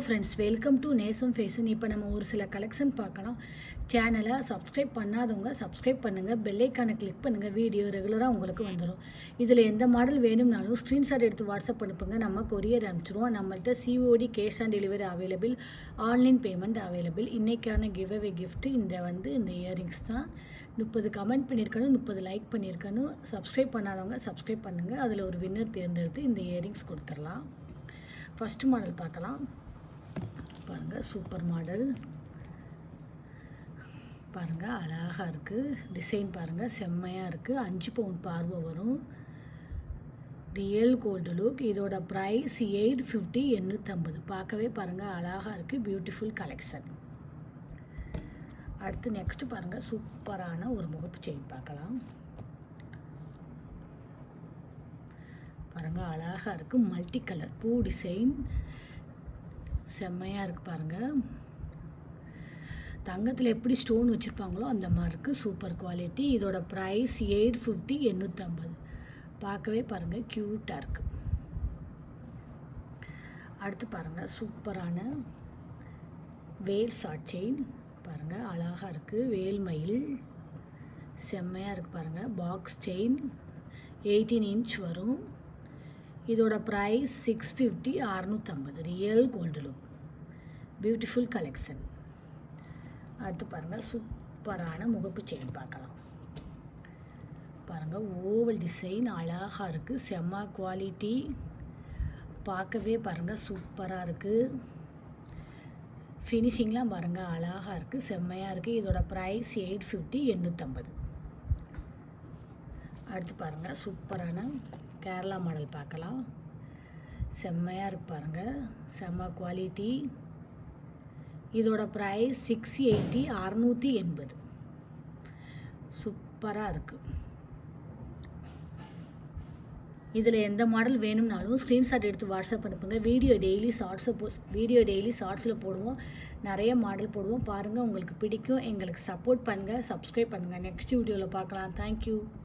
Friends, welcome to நேசம் fashion. இப்போ நம்ம ஒரு சில கலெக்ஷன் பார்க்கலாம். சேனலை சப்ஸ்கிரைப் பண்ணாதவங்க சப்ஸ்கிரைப் பண்ணுங்கள், பெல்லைக்கானை கிளிக் பண்ணுங்கள், வீடியோ ரெகுலராக உங்களுக்கு வந்துடும். இதில் எந்த மாடல் வேணும்னாலும் ஸ்க்ரீன்ஷாட் எடுத்து வாட்ஸ்அப் அனுப்புங்க, நம்ம கொரியர் அனுப்பிச்சிடுவோம். நம்மள்கிட்ட COD cash on delivery available, online payment available. இன்றைக்கான கிவ்அவே கிஃப்ட்டு இந்த இயரிங்ஸ் தான். 30 கமெண்ட் பண்ணியிருக்கணும், 30 லைக் பண்ணியிருக்கணும். சப்ஸ்கிரைப் பண்ணாதவங்க சப்ஸ்கிரைப் பண்ணுங்கள், அதில் ஒரு வின்னர் தேர்ந்தெடுத்து இந்த இயரிங்ஸ் கொடுத்துடலாம். ஃபஸ்ட்டு மாடல் பார்க்கலாம். பாருங்கள், சூப்பர் மாடல் பாருங்கள், அழகாக இருக்குது. டிசைன் பாருங்கள், செம்மையாக இருக்குது. 5 பவுண்ட் பார்வை வரும். Real gold look. இதோட ப்ரைஸ் 850, 850. பார்க்கவே பாருங்கள் அழகாக இருக்குது. Beautiful collection. அடுத்து நெக்ஸ்ட்டு பாருங்கள், சூப்பரான ஒரு முகப்பு செயின் பார்க்கலாம். பாருங்கள், அழகாக இருக்குது. மல்டி கலர் பூ டிசைன் செம்மையாக இருக்குது. பாருங்கள், தங்கத்தில் எப்படி ஸ்டோன் வச்சுருப்பாங்களோ அந்த மாதிரி இருக்குது. Super quality. இதோட ப்ரைஸ் 850, 850. பார்க்கவே பாருங்கள் க்யூட்டாக இருக்குது. அடுத்து பாருங்கள், சூப்பரான வேல் ஷார்ட் செயின் பாருங்கள், அழகாக இருக்குது. வேல் மயில் செம்மையாக இருக்குது. பாருங்கள், பாக்ஸ் செயின் 18 இன்ச் வரும். இதோட price 650, 650. Real gold look. Beautiful collection. அடுத்து பாருங்கள், சூப்பரான முகப்பு செயின் பார்க்கலாம். பாருங்கள், ஓவல் டிசைன் அழகாக இருக்குது. செம்ம குவாலிட்டி. பார்க்கவே பாருங்கள் சூப்பராக இருக்குது. ஃபினிஷிங்லாம் பாருங்கள் அழகாக இருக்குது, செம்மையாக இருக்குது. இதோட ப்ரைஸ் 850, 850. அடுத்து பாருங்கள், சூப்பரான கேரளா மாடல் பார்க்கலாம். செம்மையாக இருக்குது பாருங்கள், செம்ம குவாலிட்டி. இதோட ப்ரைஸ் 680, 680. சூப்பராக இருக்குது. இதில் எந்த மாடல் வேணும்னாலும் ஸ்க்ரீன்ஷாட் எடுத்து வாட்ஸ்அப் அனுப்புங்க. வீடியோ டெய்லி ஷார்ட்ஸில் போடுவோம். நிறைய மாடல் போடுவோம். பாருங்கள், உங்களுக்கு பிடிக்கும். எங்களுக்கு சப்போர்ட் பண்ணுங்கள், சப்ஸ்கிரைப் பண்ணுங்கள். நெக்ஸ்ட் வீடியோவில் பார்க்கலாம். தேங்க்யூ.